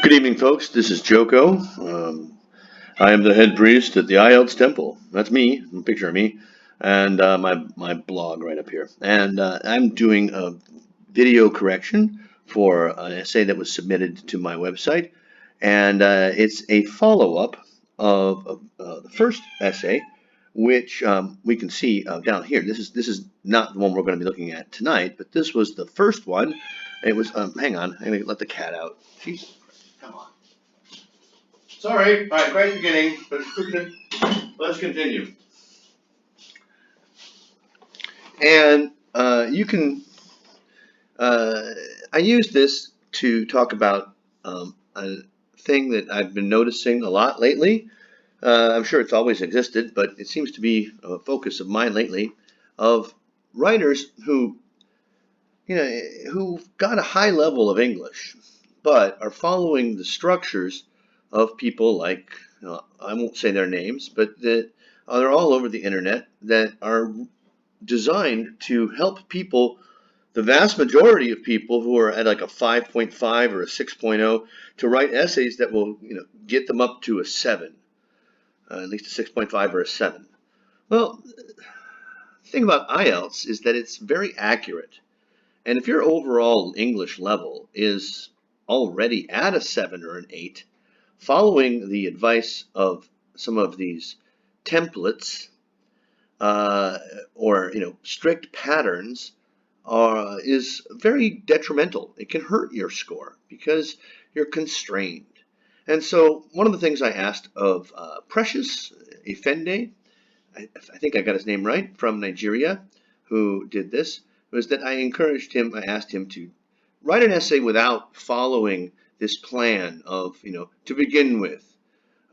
Good evening, folks. This is Joko. I am the head priest at the IELTS Temple. That's me, a picture of me, and my blog right up here. And I'm doing a video correction for an essay that was submitted to my website, and it's a follow-up of the first essay, which we can see down here. This is not the one we're going to be looking at tonight, but this was the first one. It was hang on, I'm gonna let the cat out. Jeez, come on. Sorry. All right, great beginning, but let's continue. And you can, I use this to talk about a thing that I've been noticing a lot lately. I'm sure it's always existed, but it seems to be a focus of mine lately, of writers who've got a high level of English, but are following the structures of people like, I won't say their names, but that they're all over the internet, that are designed to help people, the vast majority of people who are at like a 5.5 or a 6.0, to write essays that will get them up to a 7, at least a 6.5 or a 7. Well, the thing about IELTS is that it's very accurate. And if your overall English level is already at a 7 or an 8, following the advice of some of these templates or strict patterns is very detrimental. It can hurt your score because you're constrained. And so one of the things I asked of Precious Ifende, I think I got his name right, from Nigeria, who did this, was that I asked him to write an essay without following this plan of, to begin with,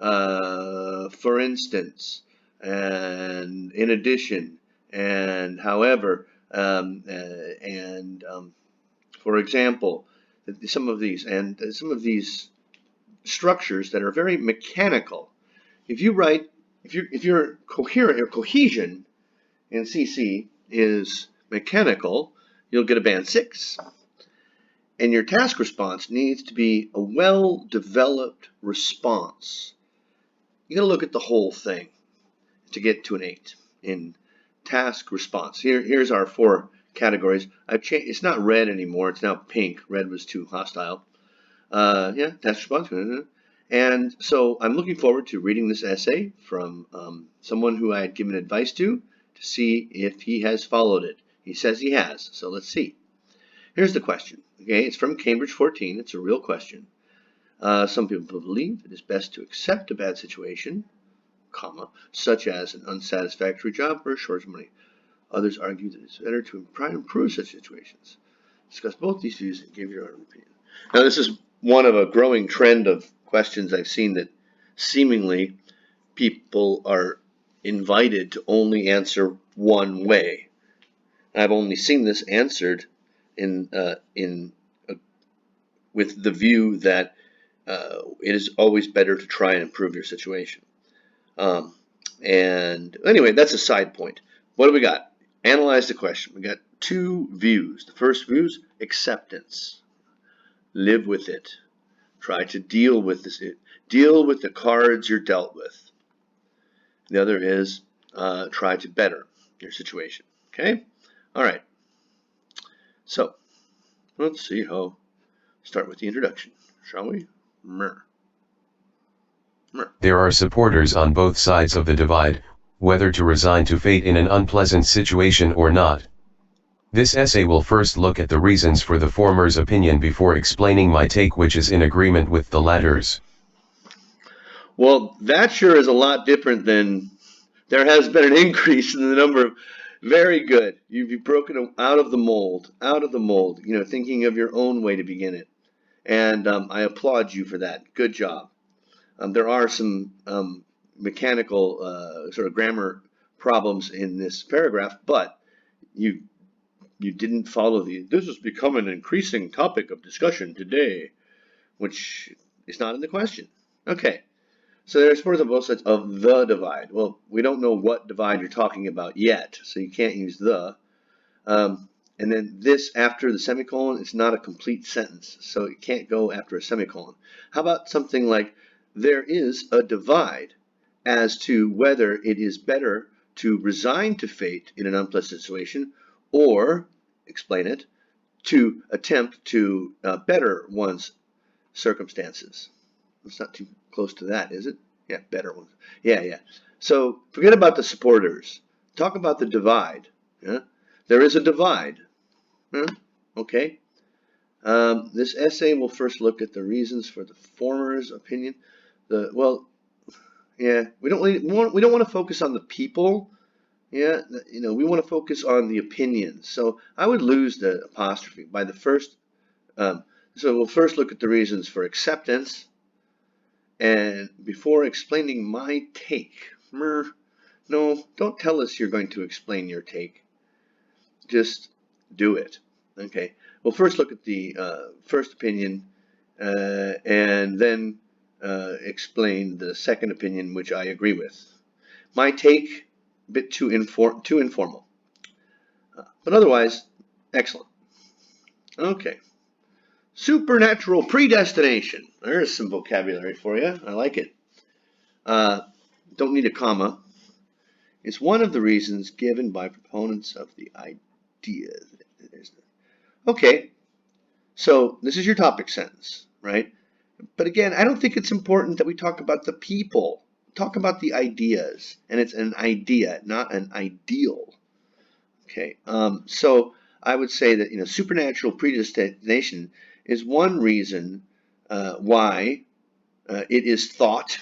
for instance, and in addition, and however, for example, some of these structures that are very mechanical. If your coherent or cohesion in CC is mechanical, you'll get a band 6. And your task response needs to be a well-developed response. You got to look at the whole thing to get to an 8 in task response. Here's our 4 categories. I've changed. It's not red anymore. It's now pink. Red was too hostile. Task response. And so I'm looking forward to reading this essay from someone who I had given advice to see if he has followed it. He says he has, so let's see. Here's the question. Okay, it's from Cambridge 14. It's a real question. Some people believe it is best to accept a bad situation, comma, such as an unsatisfactory job or a shortage of money. Others argue that it's better to try and improve such situations. Discuss both these views and give your own opinion. Now, this is one of a growing trend of questions I've seen that seemingly people are invited to only answer one way. I've only seen this answered with the view that it is always better to try and improve your situation. And anyway, that's a side point. What do we got? Analyze the question. We got 2 views. The first view is acceptance. Live with it. Try to deal with this. Deal with the cards you're dealt with. The other is try to better your situation. Okay? All right. So let's see how. Start with the introduction, shall we? There are supporters on both sides of the divide, whether to resign to fate in an unpleasant situation or not. This essay will first look at the reasons for the former's opinion before explaining my take, which is in agreement with the latter's. Well, that sure is a lot different than there has been an increase in the number of. Very good. You've broken out of the mold, thinking of your own way to begin it. And I applaud you for that. Good job. There are some mechanical sort of grammar problems in this paragraph, but you didn't follow this has become an increasing topic of discussion today, which is not in the question. Okay. So there are supporters on both sides of the divide. Well, we don't know what divide you're talking about yet, so you can't use the. and then this after the semicolon, it's not a complete sentence, so it can't go after a semicolon. How about something like, there is a divide as to whether it is better to resign to fate in an unpleasant situation, or, explain it, to attempt to better one's circumstances. It's not too close to that, is it? Yeah, better ones. Yeah. So forget about the supporters. Talk about the divide. Yeah? There is a divide. Huh? Okay. This essay will first look at the reasons for the former's opinion. Yeah, we don't want to focus on the people. Yeah, we want to focus on the opinions. So I would lose the apostrophe by the first. Um, so we'll first look at the reasons for acceptance, and before explaining my take. No, don't tell us you're going to explain your take. Just do it. Okay. We'll first look at the first opinion, and then explain the second opinion, which I agree with. My take, a bit too informal, but otherwise excellent. Okay. Supernatural predestination. There's some vocabulary for you. I like it. Don't need a comma. It's one of the reasons given by proponents of the idea. Okay, so this is your topic sentence, right? But again, I don't think it's important that we talk about the people. Talk about the ideas, and it's an idea, not an ideal. Okay, so I would say that supernatural predestination is one reason why it is thought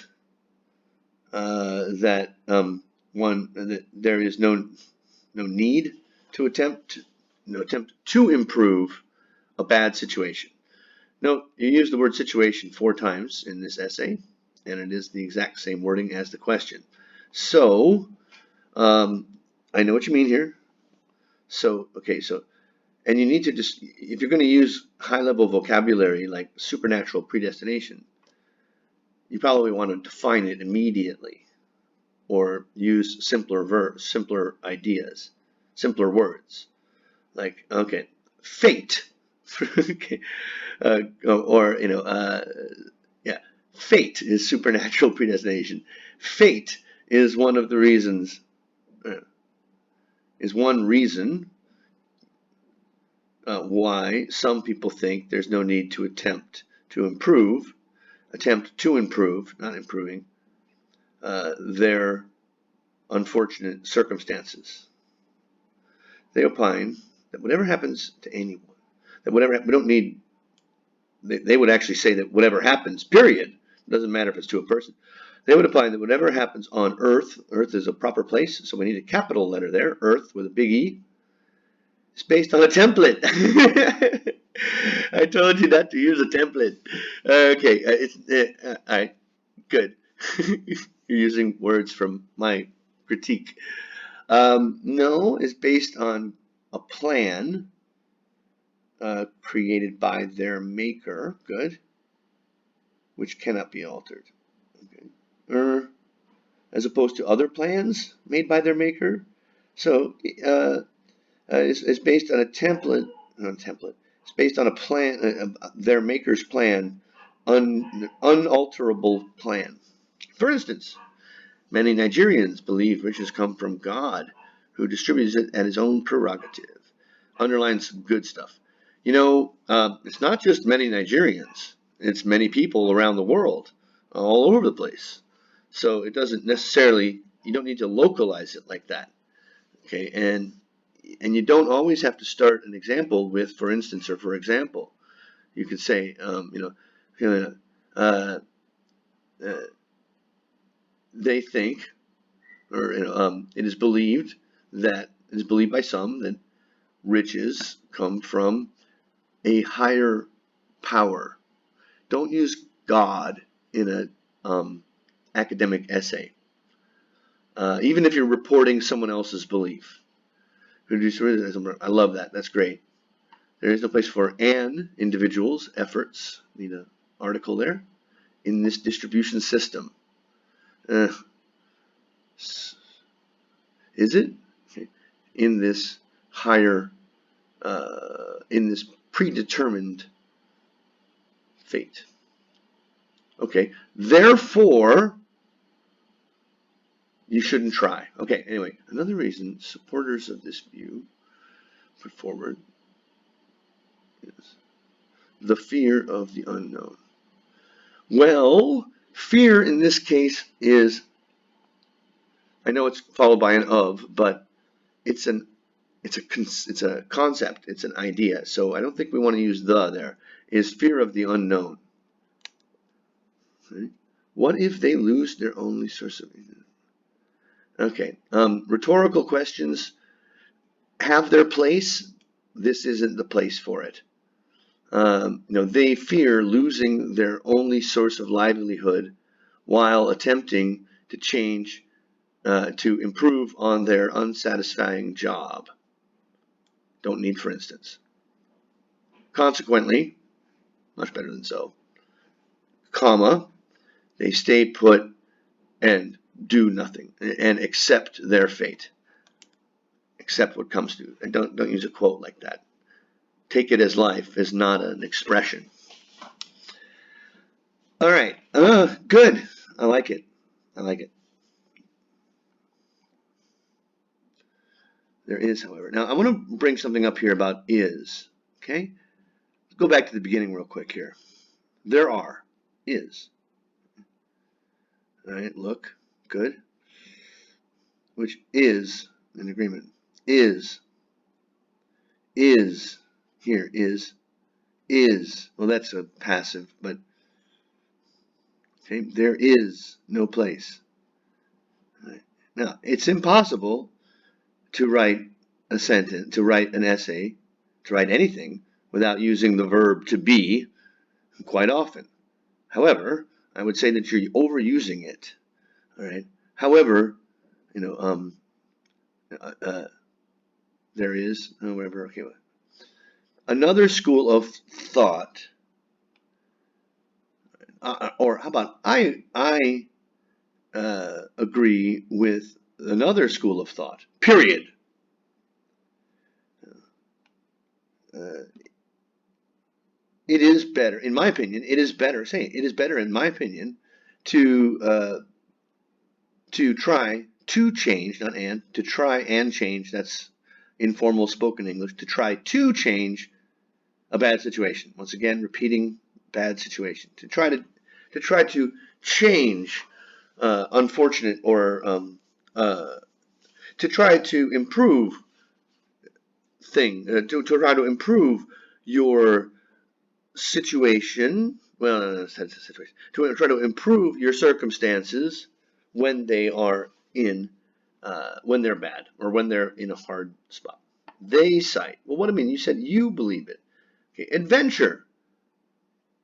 that that there is no need to attempt to improve a bad situation. Note, you use the word situation 4 times in this essay, and it is the exact same wording as the question. So, I know what you mean here. So, okay, and you need to just, if you're going to use high-level vocabulary like supernatural predestination, you probably want to define it immediately, or use simpler ideas, simpler words, like, okay, fate. Okay, yeah, fate is supernatural predestination. Fate is one of the reasons, is one reason why some people think there's no need to attempt to improve, not improving, their unfortunate circumstances. They opine that whatever happens to anyone, that whatever we don't need. They would actually say that whatever happens, period, doesn't matter if it's to a person. They would opine that whatever happens on Earth is a proper place, so we need a capital letter there, Earth with a big E. It's based on a template. I told you not to use a template. Okay, all right, good. You're using words from my critique. No, it's based on a plan created by their maker, good, which cannot be altered. Okay. As opposed to other plans made by their maker. So it's based on a template, not a template. It's based on a plan, their maker's plan, unalterable plan. For instance, many Nigerians believe riches come from God, who distributes it at his own prerogative. Underlines good stuff. It's not just many Nigerians. It's many people around the world, all over the place. So it doesn't necessarily, you don't need to localize it like that. Okay, and you don't always have to start an example with for instance or for example. You could say, they think, or it is believed by some that riches come from a higher power. Don't use God in a academic essay, even if you're reporting someone else's belief. I love that. That's great. There is no place for an individual's efforts. Need an article there. In this distribution system. Is it? Okay. In this higher in this predetermined fate. Okay, therefore, you shouldn't try. Okay, anyway, another reason supporters of this view put forward is the fear of the unknown. Well, fear in this case is, I know it's followed by an of, but it's a concept, it's an idea. So I don't think we want to use the there. Is fear of the unknown. Right? What if they lose their only source of income? Okay, rhetorical questions have their place. This isn't the place for it. They fear losing their only source of livelihood while attempting to change, to improve on their unsatisfying job. Don't need, for instance. Consequently, much better than so, comma, they stay put and do nothing and accept their fate. Accept what comes to you. And don't use a quote like that. Take it as life is not an expression. All right. Good. I like it. I like it. There is, however. Now, I want to bring something up here about is. Okay? Let's go back to the beginning real quick here. There are. Is. All right, look. Good. Which is an agreement. Is. Is. Here. Is. Is. Well, that's a passive, but okay, there is no place. Right. Now, it's impossible to write a sentence, to write an essay, to write anything without using the verb to be quite often. However, I would say that you're overusing it. All right. However, there is, whatever. Okay. Another school of thought, or how about I agree with another school of thought. Period. It is better, in my opinion. It is better. It is better, in my opinion, to try to change, not and, to try and change. That's informal spoken English. To try to change a bad situation. Once again, repeating bad situation. To try to change unfortunate or to try to improve to try to improve your situation. Well, no, that's a situation. To try to improve your circumstances when they are when they're bad or when they're in a hard spot. They cite. Well, what do I mean? You said you believe it. Okay, adventure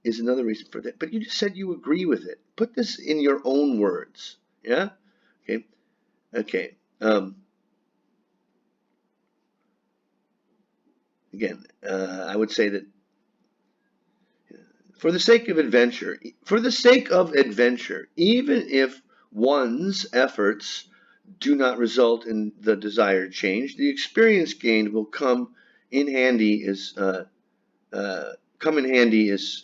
is another reason for that. But you just said you agree with it. Put this in your own words. Yeah. Okay. Okay. Again, I would say that for the sake of adventure, even if one's efforts do not result in the desired change, the experience gained will come in handy as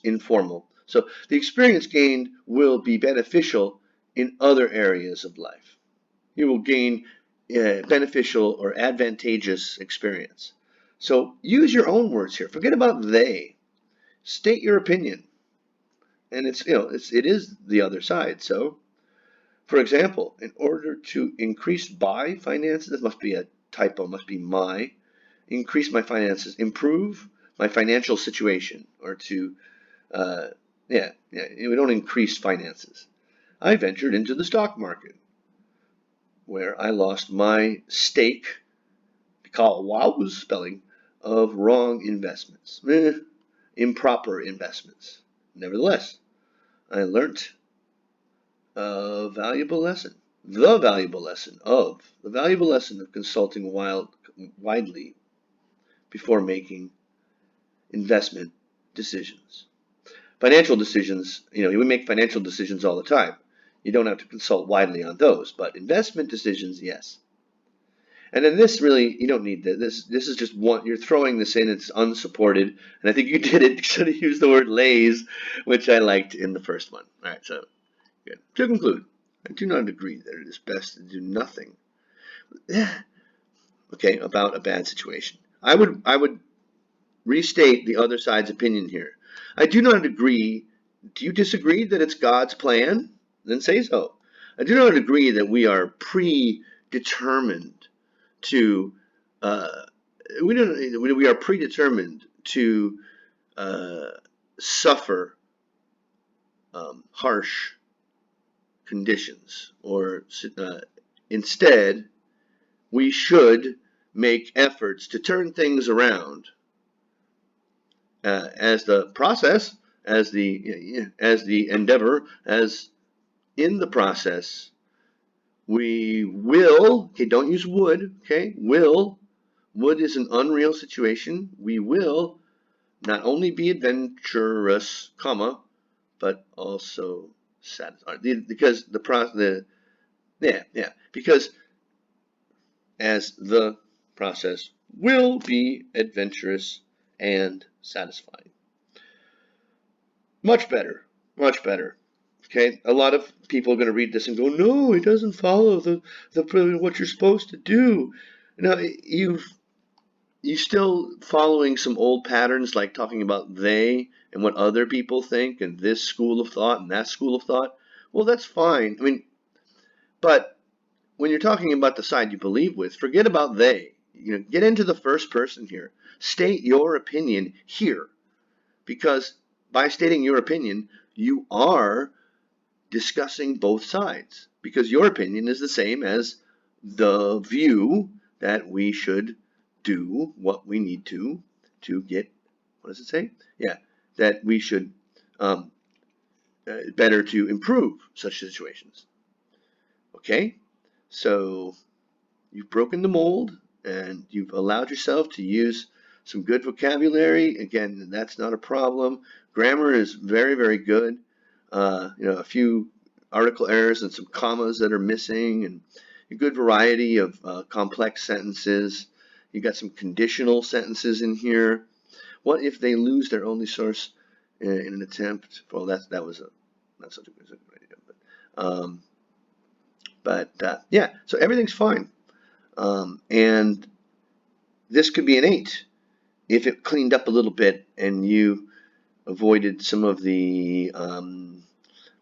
informal. So the experience gained will be beneficial in other areas of life. You will gain beneficial or advantageous experience. So use your own words here. Forget about they. State your opinion. And it is the other side. So, for example, in order to increase my finances, this must be a typo, must be my, increase my finances, improve my financial situation, or to, we don't increase finances. I ventured into the stock market, where I lost my stake, spelling, of wrong investments, improper investments. Nevertheless, I learnt a valuable lesson. The valuable lesson of consulting widely before making investment decisions. Financial decisions, we make financial decisions all the time. You don't have to consult widely on those, but investment decisions, yes. And then this really, you don't need this. This is just one, you're throwing this in, it's unsupported. And I think you did it, should have used the word lays, which I liked in the first one. All right, so good. To conclude, I do not agree that it is best to do nothing. Okay, about a bad situation. I would restate the other side's opinion here. I do not agree. Do you disagree that it's God's plan? Then say so. I do not agree that we are predetermined to we are predetermined to suffer harsh conditions, or instead we should make efforts to turn things around as the process, as the endeavor, as in the process. We will, okay, don't use would, okay, will. Would is an unreal situation. We will not only be adventurous, comma, but also satisfied. Because because as the process will be adventurous and satisfying. Much better, much better. Okay, a lot of people are going to read this and go, "No, it doesn't follow the what you're supposed to do." Now, you still following some old patterns, like talking about they and what other people think, and this school of thought and that school of thought. Well, that's fine. I mean, but when you're talking about the side you believe with, forget about they. Get into the first person here. State your opinion here, because by stating your opinion, you are discussing both sides, because your opinion is the same as the view that we should do what we need to get, what does it say? Yeah, that we should better to improve such situations. Okay, so you've broken the mold and you've allowed yourself to use some good vocabulary. Again, that's not a problem. Grammar is very, very good. A few article errors and some commas that are missing, and a good variety of complex sentences. You got some conditional sentences in here. What if they lose their only source in an attempt? Well, that was not such a good idea, but yeah. So everything's fine, and this could be an 8 if it cleaned up a little bit and you avoided some of the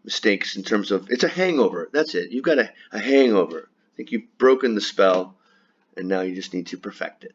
mistakes in terms of, it's a hangover. That's it. You've got a hangover. I think you've broken the spell, and now you just need to perfect it.